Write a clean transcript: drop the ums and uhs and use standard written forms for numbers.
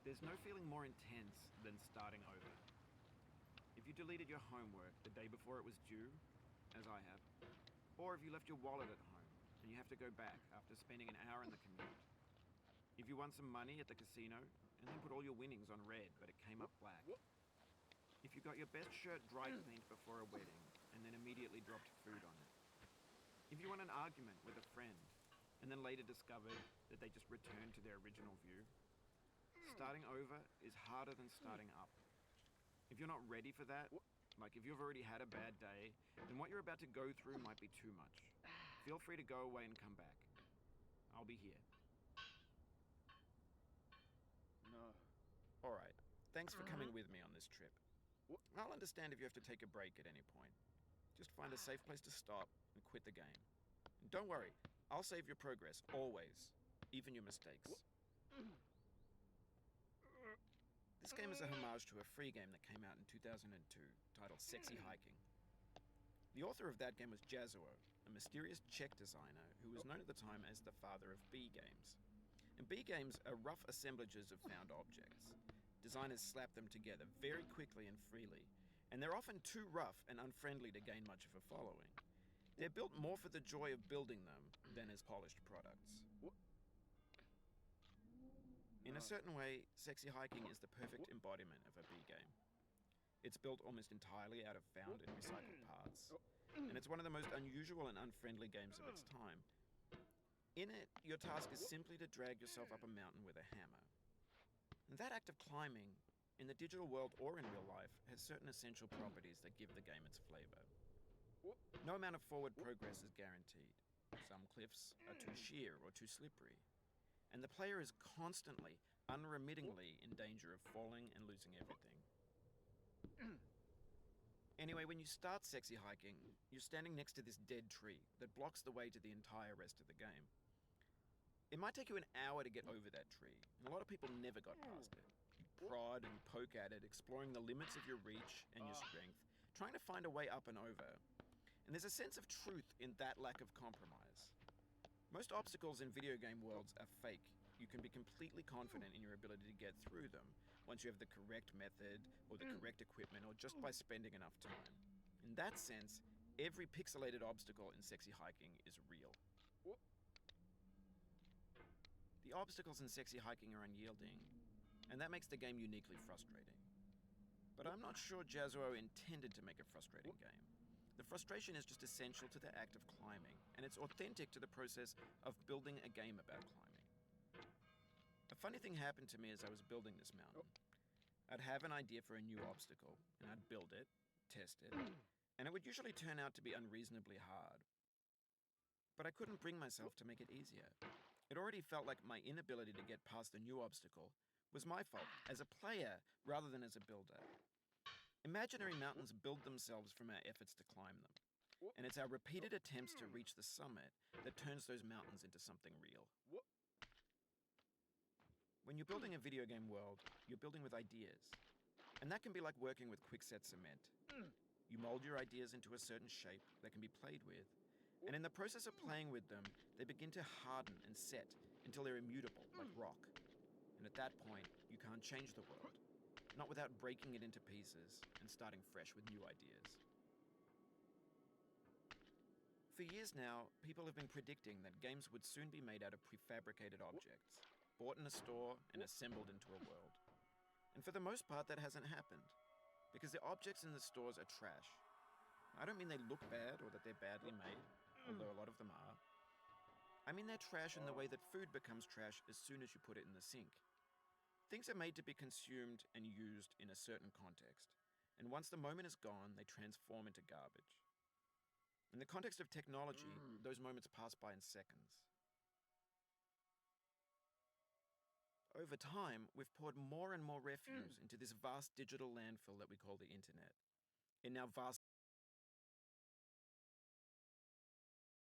There's no feeling more intense than starting over. If you deleted your homework the day before it was due, as I have, or if you left your wallet at home and you have to go back after spending an hour in the commute. If you won some money at the casino and then put all your winnings on red but it came up black. If you got your best shirt dry cleaned before a wedding and then immediately dropped food on it. If you won an argument with a friend and then later discovered that they just returned to their original view. Starting over is harder than starting up. If you're not ready for that, like if you've already had a bad day, then what you're about to go through might be too much. Feel free to go away and come back. I'll be here. No. Alright, thanks for coming with me on this trip. I'll understand if you have to take a break at any point. Just find a safe place to stop and quit the game. And don't worry, I'll save your progress, always. Even your mistakes. This game is a homage to a free game that came out in 2002, titled Sexy Hiking. The author of that game was Jazuo, a mysterious Czech designer who was known at the time as the father of B games. And B games are rough assemblages of found objects. Designers slap them together very quickly and freely, and they're often too rough and unfriendly to gain much of a following. They're built more for the joy of building them than as polished products. In a certain way, Sexy Hiking is the perfect embodiment of a B game. It's built almost entirely out of found and recycled parts, and it's one of the most unusual and unfriendly games of its time. In it, your task is simply to drag yourself up a mountain with a hammer. And that act of climbing, in the digital world or in real life, has certain essential properties that give the game its flavor. No amount of forward progress is guaranteed. Some cliffs are too sheer or too slippery. And the player is constantly, unremittingly in danger of falling and losing everything. Anyway, when you start Sexy Hiking, you're standing next to this dead tree that blocks the way to the entire rest of the game. It might take you an hour to get over that tree, and a lot of people never got past it. You prod and poke at it, exploring the limits of your reach and your strength, trying to find a way up and over. And there's a sense of truth in that lack of compromise. Most obstacles in video game worlds are fake. You can be completely confident in your ability to get through them once you have the correct method or the correct equipment or just by spending enough time. In that sense, every pixelated obstacle in Sexy Hiking is real. The obstacles in Sexy Hiking are unyielding, and that makes the game uniquely frustrating. But I'm not sure Jazuo intended to make a frustrating game. The frustration is just essential to the act of climbing, and it's authentic to the process of building a game about climbing. A funny thing happened to me as I was building this mountain. I'd have an idea for a new obstacle, and I'd build it, test it, and it would usually turn out to be unreasonably hard. But I couldn't bring myself to make it easier. It already felt like my inability to get past the new obstacle was my fault as a player rather than as a builder. Imaginary mountains build themselves from our efforts to climb them, and it's our repeated attempts to reach the summit that turns those mountains into something real. When you're building a video game world, you're building with ideas, and that can be like working with quickset cement. You mold your ideas into a certain shape that can be played with, and in the process of playing with them, they begin to harden and set until they're immutable, like rock. And at that point, you can't change the world. Not without breaking it into pieces and starting fresh with new ideas. For years now, people have been predicting that games would soon be made out of prefabricated objects, bought in a store and assembled into a world. And for the most part, that hasn't happened, because the objects in the stores are trash. I don't mean they look bad or that they're badly made, although a lot of them are. I mean they're trash in the way that food becomes trash as soon as you put it in the sink. Things are made to be consumed and used in a certain context, and once the moment is gone, they transform into garbage. In the context of technology, those moments pass by in seconds. Over time, we've poured more and more refuse into this vast digital landfill that we call the internet. It now vastly